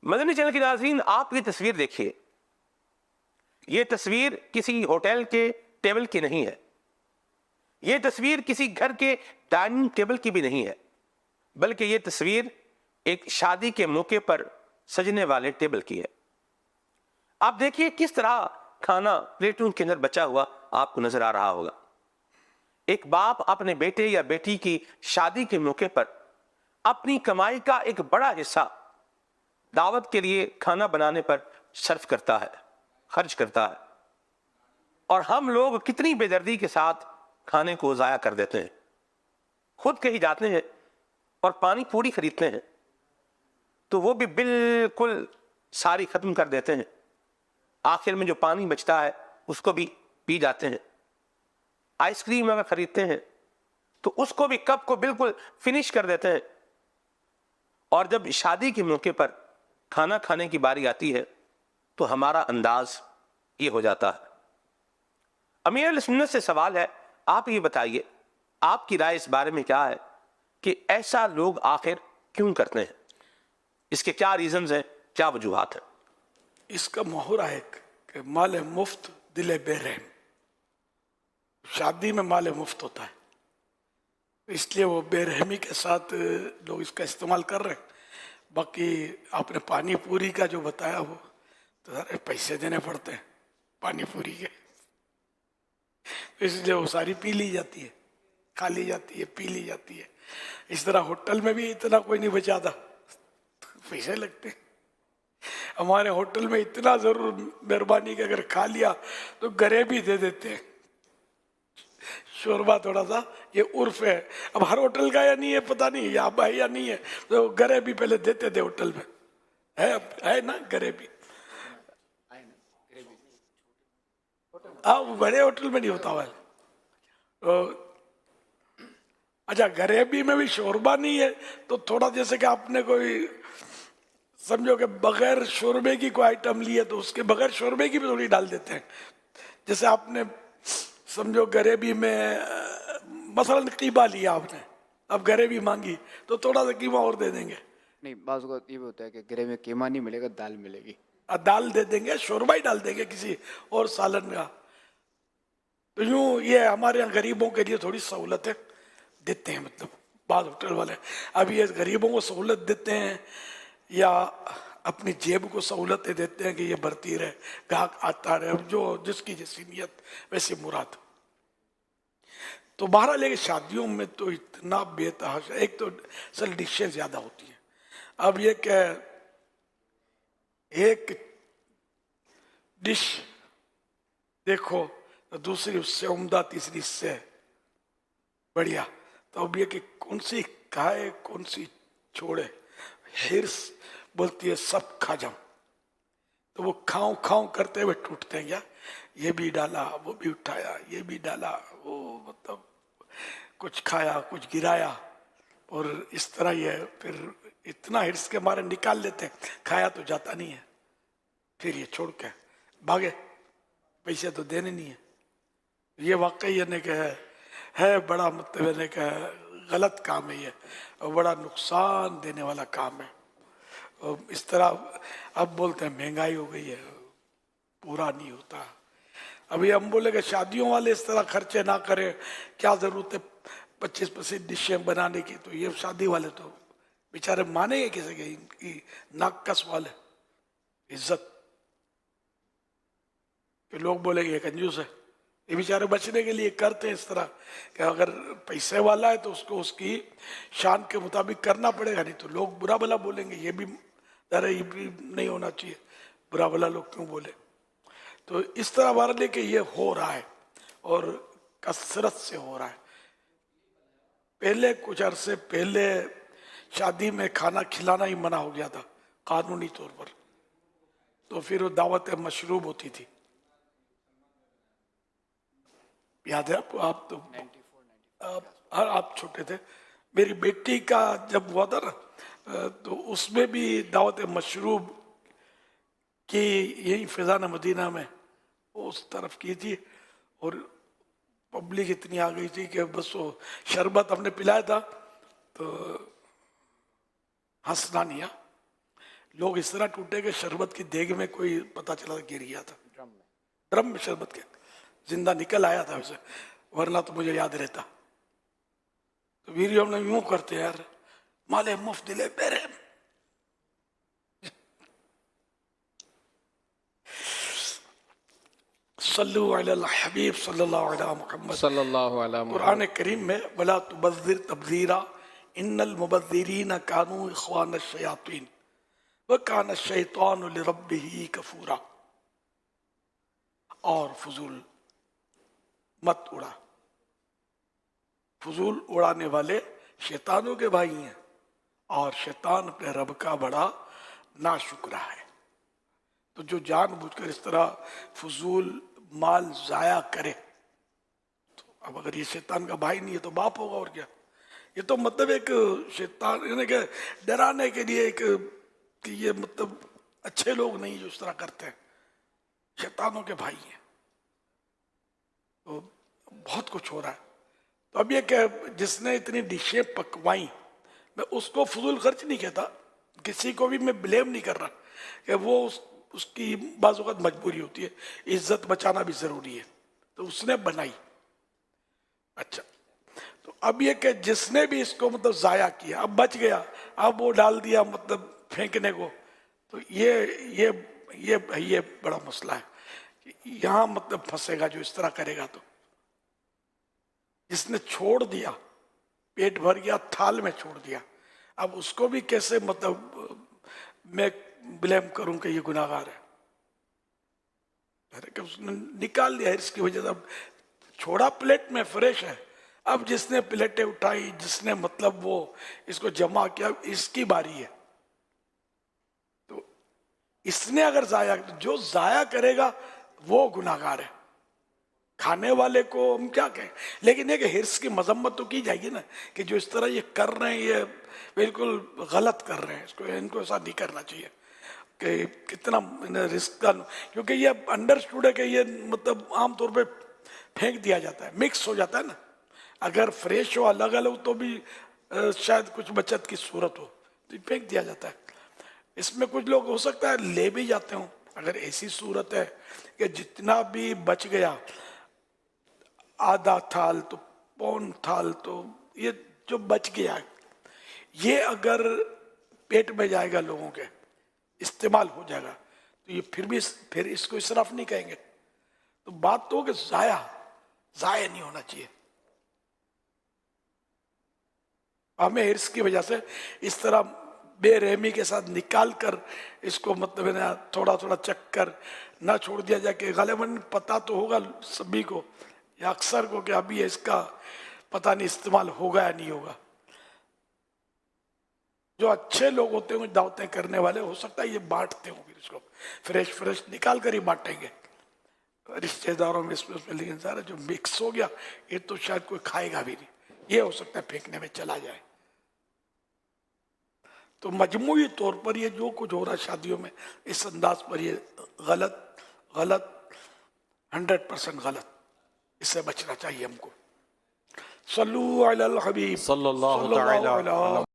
مدنی channel کے ناظرین، آپ یہ تصویر دیکھیے، یہ تصویر کسی ہوٹل کے ٹیبل کی نہیں ہے، یہ تصویر کسی گھر کے ڈائننگ ٹیبل کی بھی نہیں ہے، بلکہ یہ تصویر ایک شادی کے موقع پر سجنے والے ٹیبل کی ہے۔ آپ دیکھیے کس طرح کھانا پلیٹوں کے اندر بچا ہوا آپ کو نظر آ رہا ہوگا۔ ایک باپ اپنے بیٹے یا بیٹی کی شادی کے موقع پر اپنی کمائی کا ایک بڑا حصہ دعوت کے لیے کھانا بنانے پر صرف کرتا ہے، خرچ کرتا ہے، اور ہم لوگ کتنی بے دردی کے ساتھ کھانے کو ضائع کر دیتے ہیں۔ خود کہیں جاتے ہیں اور پانی پوری خریدتے ہیں تو وہ بھی بالکل ساری ختم کر دیتے ہیں، آخر میں جو پانی بچتا ہے اس کو بھی پی جاتے ہیں۔ آئس کریم اگر خریدتے ہیں تو اس کو بھی کپ کو بالکل فنش کر دیتے ہیں، اور جب شادی کے موقع پر کھانا کھانے کی باری آتی ہے تو ہمارا انداز یہ ہو جاتا ہے۔ امیر اہل سنت سے سوال ہے، آپ یہ بتائیے آپ کی رائے اس بارے میں کیا ہے کہ ایسا لوگ آخر کیوں کرتے ہیں؟ اس کے کیا ریزنز ہیں، کیا وجوہات ہیں؟ اس کا محور ہے کہ مال مفت دل بے رحم، شادی میں مال مفت ہوتا ہے، اس لیے وہ بے رحمی کے ساتھ لوگ اس کا استعمال کر رہے ہیں۔ باقی آپ نے پانی پوری کا جو بتایا وہ تو سارے پیسے دینے پڑتے ہیں پانی پوری کے، اس لیے وہ ساری پی لی جاتی ہے، کھا لی جاتی ہے، پی لی جاتی ہے۔ اس طرح ہوٹل میں بھی اتنا کوئی نہیں بچاتا، پیسے لگتے ہیں۔ ہمارے ہوٹل میں اتنا ضرور مہربانی کہ اگر کھا لیا تو گرے بھی دے دیتے ہیں، شوربہ تھوڑا سا، یہ عرف ہے۔ اب ہر ہوٹل کا یا نہیں ہے پتہ نہیں، یا اب ہے یا نہیں ہے، تو گرے بھی پہلے دیتے تھے ہوٹل میں، ہے نا گرے بھی؟ بڑے ہوٹل میں نہیں ہوتا ہوا ہے۔ اچھا گریبی میں بھی شوربہ نہیں ہے تو تھوڑا جیسے کہ آپ نے کوئی سمجھو کہ بغیر شوربے کی کوئی آئٹم لی ہے تو اس کے بغیر شوربے کی بھی تھوڑی ڈال دیتے ہیں۔ جیسے آپ نے سمجھو گریبی میں مثلا قیمہ لیا آپ نے، اب گریبی مانگی تو تھوڑا سا قیمہ اور دے دیں گے۔ نہیں، بعض اوقات یہ بھی ہوتا ہے کہ گرے میں قیمہ نہیں ملے گا، دال ملے گی، دال دے دیں گے، شوربہ ہی ڈال دیں گے کسی اور سالن کا۔ تو یوں یہ ہمارے یہاں غریبوں کے لیے تھوڑی سہولتیں دیتے ہیں، مطلب بعض ہوٹل والے اب یہ غریبوں کو سہولت دیتے ہیں یا اپنی جیب کو سہولتیں دیتے ہیں کہ یہ بڑھتی رہے، گاہک آتا رہے، جو جس کی جیسی نیت ویسی مراد۔ تو بہرحال یہ شادیوں میں تو اتنا بے تحاشا، ایک تو اصل ڈشیں زیادہ ہوتی ہیں۔ اب یہ کہ ایک ڈش دیکھو دوسری اس سے عمدہ، تیسری اس سے بڑھیا، تو اب یہ کہ کون سی کھائے کون سی چھوڑے، حرص بولتی ہے سب کھا جاؤں، تو وہ کھاؤں کھاؤں کرتے ہوئے ٹوٹتے ہیں، کیا یہ بھی ڈالا وہ بھی اٹھایا، یہ بھی ڈالا وہ، مطلب کچھ کھایا کچھ گرایا، اور اس طرح یہ پھر اتنا حرص کے مارے نکال لیتے ہیں، کھایا تو جاتا نہیں ہے، پھر یہ چھوڑ کے بھاگے، پیسے تو دینے نہیں ہیں۔ یہ واقعی یعنی کہ ہے بڑا مطلب یعنی کہ غلط کام ہے یہ، اور بڑا نقصان دینے والا کام ہے۔ اور اس طرح اب بولتے ہیں مہنگائی ہو گئی ہے، پورا نہیں ہوتا۔ ابھی ہم بولے کہ شادیوں والے اس طرح خرچے نہ کریں، کیا ضرورت ہے 25 ڈشیں بنانے کی، تو یہ شادی والے تو بیچارے مانیں گے کسی کے، ان کی ناک کا سوال ہے عزت، کہ لوگ بولے گے یہ کنجوس ہے۔ یہ بیچارے بچنے کے لیے کرتے ہیں اس طرح کہ اگر پیسے والا ہے تو اس کو اس کی شان کے مطابق کرنا پڑے گا، نہیں تو لوگ برا بھلا بولیں گے۔ یہ بھی ذرا یہ بھی نہیں ہونا چاہیے، برا بھلا لوگ کیوں بولے۔ تو اس طرح بارے کہ یہ ہو رہا ہے اور کثرت سے ہو رہا ہے۔ پہلے کچھ عرصے پہلے شادی میں کھانا کھلانا ہی منع ہو گیا تھا قانونی طور پر، تو پھر وہ دعوت مشروب ہوتی تھی، یاد ہے آپ کو؟ آپ تو آپ چھوٹے تھے، میری بیٹی کا جب ہوا تھا نا تو اس میں بھی دعوت مشروب کی یہی فضان مدینہ میں اس طرف کی تھی، اور پبلک اتنی آ گئی تھی کہ بس وہ شربت ہم نے پلایا تھا تو ہنسنا نہیں، لوگ اس طرح ٹوٹے کہ شربت کی دیگ میں کوئی پتا چلا گر گیا تھا، ڈرم میں ڈرم میں شربت کے زندہ نکل آیا تھا اسے، ورنہ تو مجھے یاد رہتا. تو ویڈیو ہم نے یوں کرتے ہیں یار، مالے مفت دلے پیرے. صلو علی الحبیب صلی اللہ علیہ محمد. صلی اللہ علیہ وسلم. قرآن کریم میں ولا تبذر تبذیرا ان المبذرین کانوا اخوان الشیاطین وکان الشیطان لربہ کفورا. اور فضول مت اڑا، فضول اڑانے والے شیطانوں کے بھائی ہیں، اور شیطان اپنے رب کا بڑا ناشکرا ہے. تو جو جان بوجھ کر اس طرح فضول مال ضائع کرے، تو اب اگر یہ شیطان کا بھائی نہیں ہے تو باپ ہوگا. اور کیا، یہ تو مطلب ایک شیطان یعنی کہ ڈرانے کے لیے ایک کہ یہ مطلب اچھے لوگ نہیں جو اس طرح کرتے ہیں، شیطانوں کے بھائی ہیں. تو بہت کچھ ہو رہا ہے. تو اب یہ کہ جس نے اتنی ڈشیں پکوائیں، میں اس کو فضول خرچ نہیں کہتا، کسی کو بھی میں بلیم نہیں کر رہا کہ وہ اس کی بعض اوقات مجبوری ہوتی ہے، عزت بچانا بھی ضروری ہے، تو اس نے بنائی. اچھا، تو اب یہ کہ جس نے بھی اس کو مطلب ضائع کیا، اب بچ گیا، اب وہ ڈال دیا مطلب پھینکنے کو، تو یہ بڑا مسئلہ ہے کہ یہاں مطلب پھنسے گا جو اس طرح کرے گا. تو جس نے چھوڑ دیا، پیٹ بھر گیا، تھال میں چھوڑ دیا، اب اس کو بھی کیسے مطلب میں بلیم کروں کہ یہ گناہگار ہے. کہ اس نے نکال دیا اس کی وجہ سے، اب چھوڑا پلیٹ میں فریش ہے، اب جس نے پلیٹیں اٹھائی، جس نے مطلب وہ اس کو جمع کیا، اس کی باری ہے. تو اس نے اگر ضائع، جو ضائع کرے گا وہ گناہگار ہے. کھانے والے کو ہم کیا کہیں، لیکن یہ کہ حرص کی مذمت تو کی جائے گی نا، کہ جو اس طرح یہ کر رہے ہیں یہ بالکل غلط کر رہے ہیں، ان کو ایسا نہیں کرنا چاہیے. کہ کتنا رسک کا، کیونکہ یہ انڈرسٹوڈ ہے کہ یہ مطلب عام طور پہ پھینک دیا جاتا ہے، مکس ہو جاتا ہے نا. اگر فریش ہو الگ الگ تو بھی شاید کچھ بچت کی صورت ہو، تو پھینک دیا جاتا ہے. اس میں کچھ لوگ ہو سکتا ہے لے بھی جاتے ہوں. اگر ایسی صورت ہے کہ جتنا بھی بچ گیا، آدھا تھال تو پون تھال تو یہ جو بچ گیا، یہ اگر پیٹ میں جائے گا لوگوں کے، استعمال ہو جائے گا، تو یہ پھر اس کو اسراف نہیں کہیں گے. تو بات تو کہ ضائع نہیں ہونا چاہیے. ہمیں حرص کی وجہ سے اس طرح بے رحمی کے ساتھ نکال کر اس کو مطلب ہے نا تھوڑا تھوڑا چک کر نہ چھوڑ دیا جائے، کہ غالباً پتہ تو ہوگا سبھی کو یا اکثر کو کہ ابھی اس کا پتہ نہیں استعمال ہوگا یا نہیں ہوگا. جو اچھے لوگ ہوتے ہیں دعوتیں کرنے والے، ہو سکتا ہے یہ بانٹتے ہوں، پھر اس کو فریش نکال کر ہی بانٹیں گے رشتے داروں میں، اس میں. لیکن سارا جو مکس ہو گیا یہ تو شاید کوئی کھائے گا بھی نہیں، یہ ہو سکتا ہے پھینکنے میں چلا جائے. تو مجموعی طور پر یہ جو کچھ ہو رہا ہے شادیوں میں اس انداز پر، یہ غلط 100% غلط. اس سے بچنا چاہیے ہم کو. صلو علی الحبیب صلی اللہ تعالی علیہ